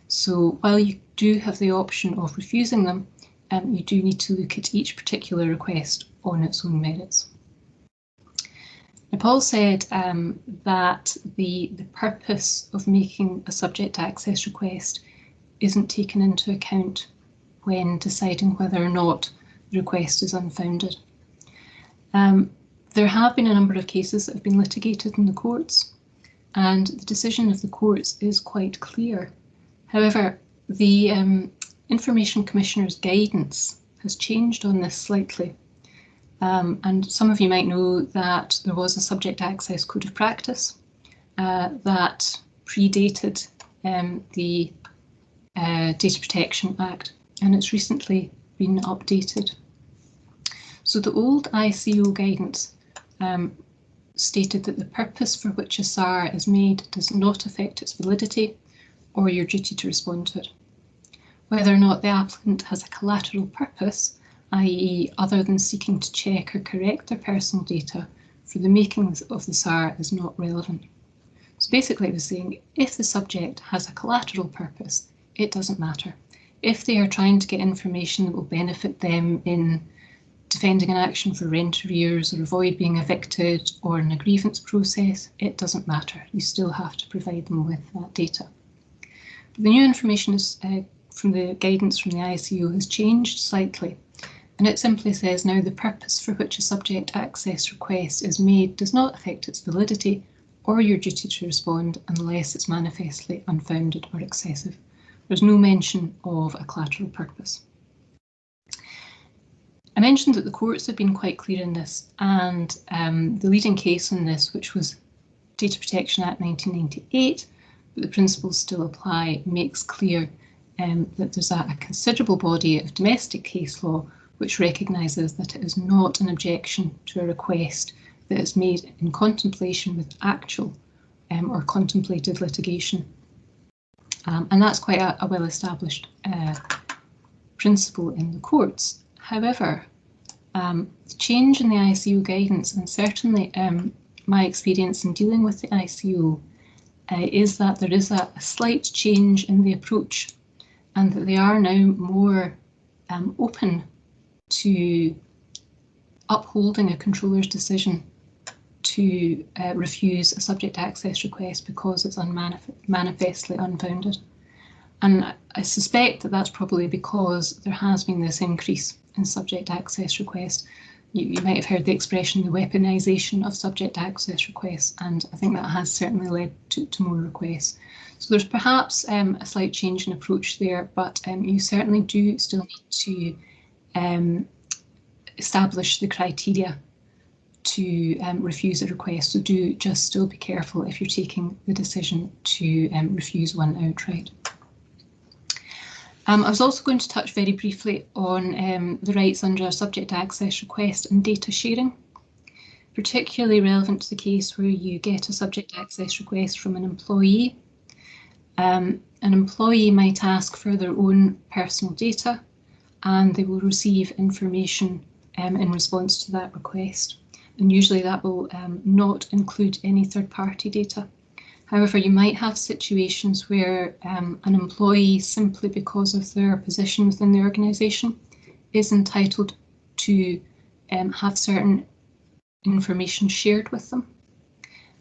So while you do have the option of refusing them, you do need to look at each particular request on its own merits. Now, Paul said that the purpose of making a subject access request isn't taken into account when deciding whether or not the request is unfounded. There have been a number of cases that have been litigated in the courts, and the decision of the courts is quite clear. However, the Information Commissioner's guidance has changed on this slightly. And some of you might know that there was a subject access code of practice that predated the Data Protection Act, and it's recently been updated. So the old ICO guidance stated that the purpose for which a SAR is made does not affect its validity or your duty to respond to it. Whether or not the applicant has a collateral purpose, i.e. other than seeking to check or correct their personal data for the making of the SAR, is not relevant. So basically it was saying if the subject has a collateral purpose, it doesn't matter. If they are trying to get information that will benefit them in defending an action for rent arrears or avoid being evicted or in a grievance process, it doesn't matter. You still have to provide them with that data. But the new information is, from the guidance from the ICO has changed slightly, and it simply says now the purpose for which a subject access request is made does not affect its validity or your duty to respond unless it's manifestly unfounded or excessive. There's no mention of a collateral purpose. I mentioned that the courts have been quite clear in this, and the leading case on this, which was Data Protection Act 1998, but the principles still apply, makes clear that there's a considerable body of domestic case law which recognises that it is not an objection to a request that is made in contemplation with actual or contemplated litigation. And that's quite a well-established principle in the courts. However, the change in the ICO guidance, and certainly my experience in dealing with the ICO, is that there is a slight change in the approach, and that they are now more open to upholding a controller's decision to refuse a subject access request because it's manifestly unfounded. And I suspect that that's probably because there has been this increase in subject access requests. You might have heard the expression, the weaponisation of subject access requests, and I think that has certainly led to more requests. So there's perhaps a slight change in approach there, but you certainly do still need to establish the criteria to refuse a request. So do just still be careful if you're taking the decision to refuse one outright. I was also going to touch very briefly on the rights under a subject access request and data sharing, particularly relevant to the case where you get a subject access request from an employee. An employee might ask for their own personal data, and they will receive information in response to that request. And usually that will not include any third-party data. However, you might have situations where an employee, simply because of their position within the organisation, is entitled to have certain information shared with them.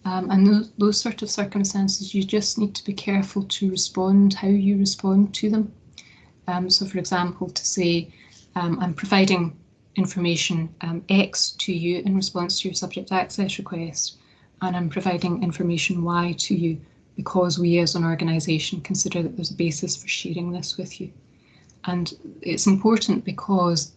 And those sort of circumstances, you just need to be careful to respond, how you respond to them. So for example, to say, I'm providing information X to you in response to your subject access request, and I'm providing information Y to you because we as an organisation consider that there's a basis for sharing this with you. And it's important because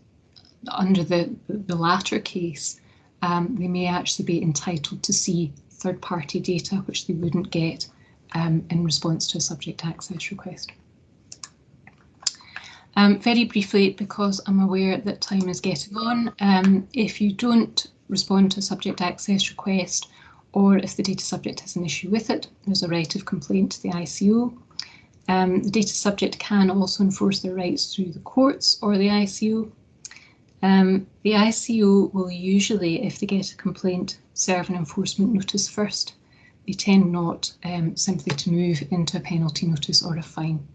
under the latter case, they may actually be entitled to see third-party data which they wouldn't get in response to a subject access request. Very briefly, because I'm aware that time is getting on, if you don't respond to a subject access request, or if the data subject has an issue with it, there's a right of complaint to the ICO. The data subject can also enforce their rights through the courts or the ICO. The ICO will usually, if they get a complaint, serve an enforcement notice first. They tend not simply to move into a penalty notice or a fine.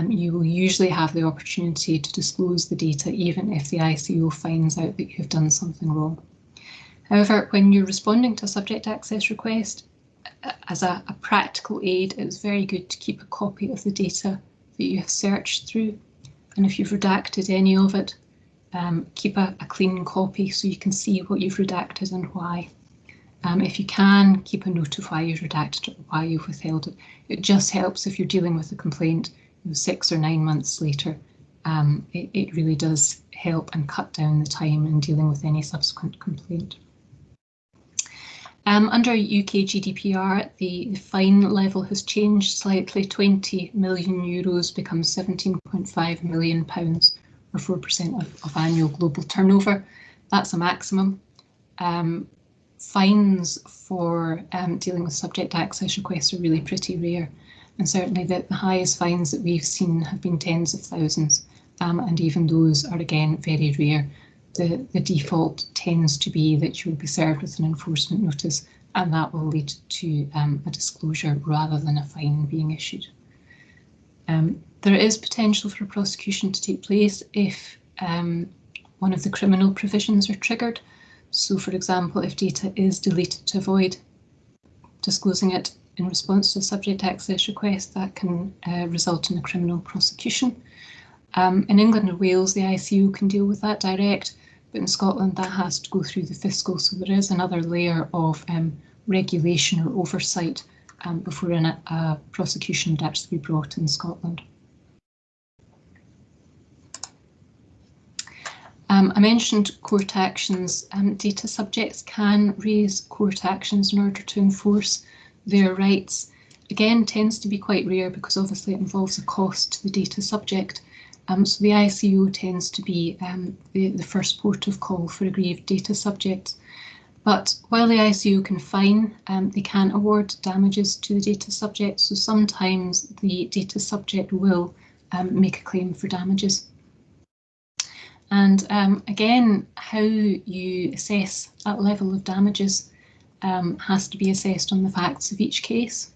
You will usually have the opportunity to disclose the data even if the ICO finds out that you have done something wrong. However, when you're responding to a subject access request, as a practical aid, it's very good to keep a copy of the data that you have searched through. And if you've redacted any of it, keep a clean copy so you can see what you've redacted and why. If you can, keep a note of why you've redacted it or why you've withheld it. It just helps if you're dealing with a complaint 6 or 9 months later. It really does help and cut down the time in dealing with any subsequent complaint. Under UK GDPR, the fine level has changed slightly. 20 million euros becomes £17.5 million, or 4% of annual global turnover. That's a maximum. Fines for dealing with subject access requests are really pretty rare. And certainly the highest fines that we've seen have been tens of thousands, and even those are again very rare. The default tends to be that you will be served with an enforcement notice, and that will lead to a disclosure rather than a fine being issued. There is potential for prosecution to take place if one of the criminal provisions are triggered. So, for example, if data is deleted to avoid disclosing it in response to a subject access request, that can result in a criminal prosecution. In England and Wales, the ICO can deal with that direct, but in Scotland that has to go through the fiscal, so there is another layer of regulation or oversight before a prosecution would actually be brought in Scotland. I mentioned court actions. Data subjects can raise court actions in order to enforce their rights. Again, tends to be quite rare because obviously it involves a cost to the data subject. So the ICO tends to be the first port of call for aggrieved data subjects. But while the ICO can fine, they can't award damages to the data subject. So sometimes the data subject will make a claim for damages. And again, how you assess that level of damages has to be assessed on the facts of each case.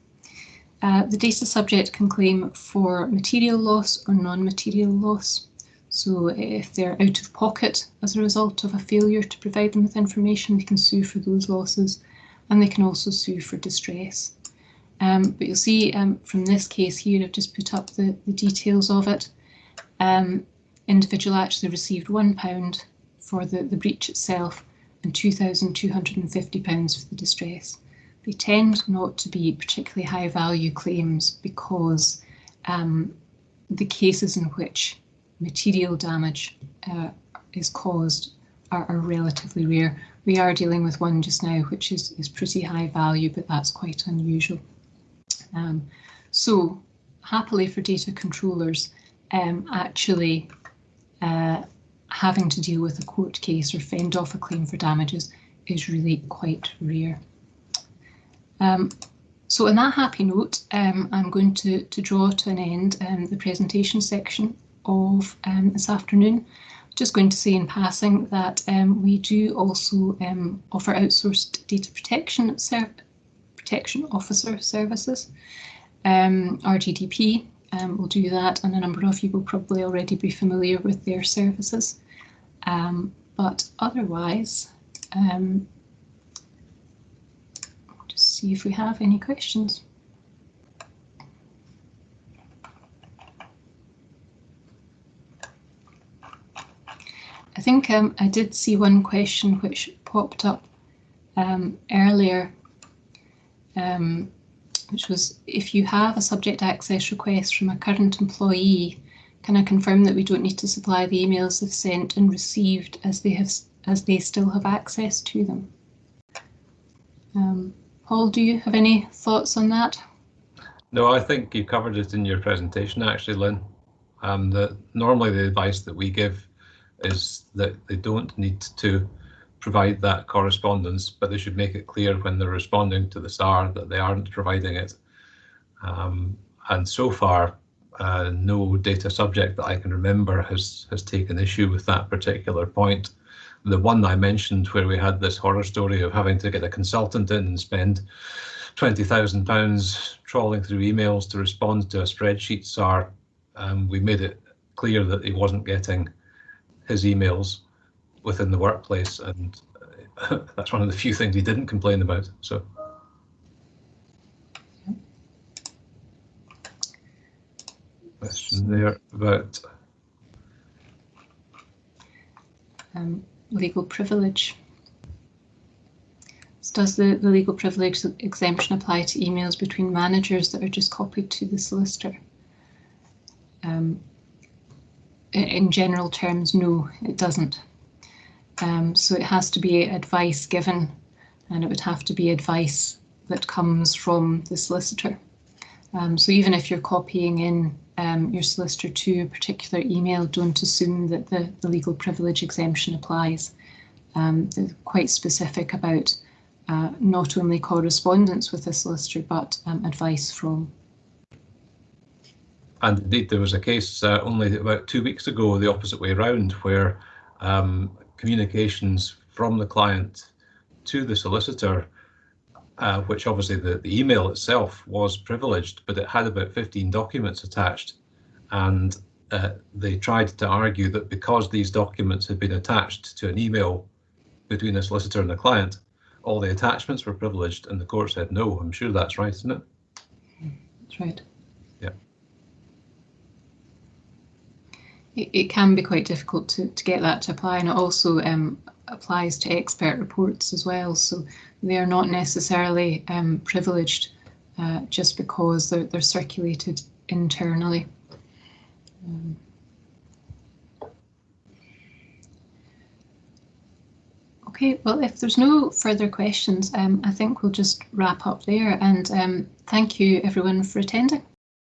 The data subject can claim for material loss or non-material loss. So if they're out of pocket as a result of a failure to provide them with information, they can sue for those losses, and they can also sue for distress. But you'll see from this case here, I've just put up the details of it. Individual actually received £1 for the breach itself and £2,250 for the distress. They tend not to be particularly high value claims because the cases in which material damage is caused are relatively rare. We are dealing with one just now which is pretty high value, but that's quite unusual. So happily for data controllers, actually having to deal with a court case or fend off a claim for damages is really quite rare. So on that happy note, I'm going to draw to an end the presentation section of this afternoon. Just going to say in passing that we do also offer outsourced data protection officer services. RGDP will do that, and a number of you will probably already be familiar with their services. But otherwise, just see if we have any questions. I think I did see one question which popped up earlier, which was, if you have a subject access request from a current employee, can I confirm that we don't need to supply the emails they've sent and received as they still have access to them? Paul, do you have any thoughts on that? No, I think you covered it in your presentation actually, Lynn. Normally the advice that we give is that they don't need to provide that correspondence, but they should make it clear when they're responding to the SAR that they aren't providing it. And so far, no data subject that I can remember has taken issue with that particular point. The one I mentioned where we had this horror story of having to get a consultant in and spend £20,000 trawling through emails to respond to a spreadsheet SAR, we made it clear that he wasn't getting his emails within the workplace, and that's one of the few things he didn't complain about. So, question there about legal privilege. So does the legal privilege exemption apply to emails between managers that are just copied to the solicitor? In general terms, no, it doesn't. So it has to be advice given, and it would have to be advice that comes from the solicitor. So even if you're copying in your solicitor to a particular email, don't assume that the legal privilege exemption applies. They're quite specific about not only correspondence with the solicitor, but advice from. And indeed, there was a case only about 2 weeks ago, the opposite way around, where communications from the client to the solicitor, which obviously the email itself was privileged, but it had about 15 documents attached. And they tried to argue that because these documents had been attached to an email between the solicitor and the client, all the attachments were privileged, and the court said, no, I'm sure that's right, isn't it? That's right. Yeah. It can be quite difficult to get that to apply, and it also applies to expert reports as well. So they are not necessarily privileged just because they're circulated internally. Okay, well, if there's no further questions, I think we'll just wrap up there, and thank you everyone for attending.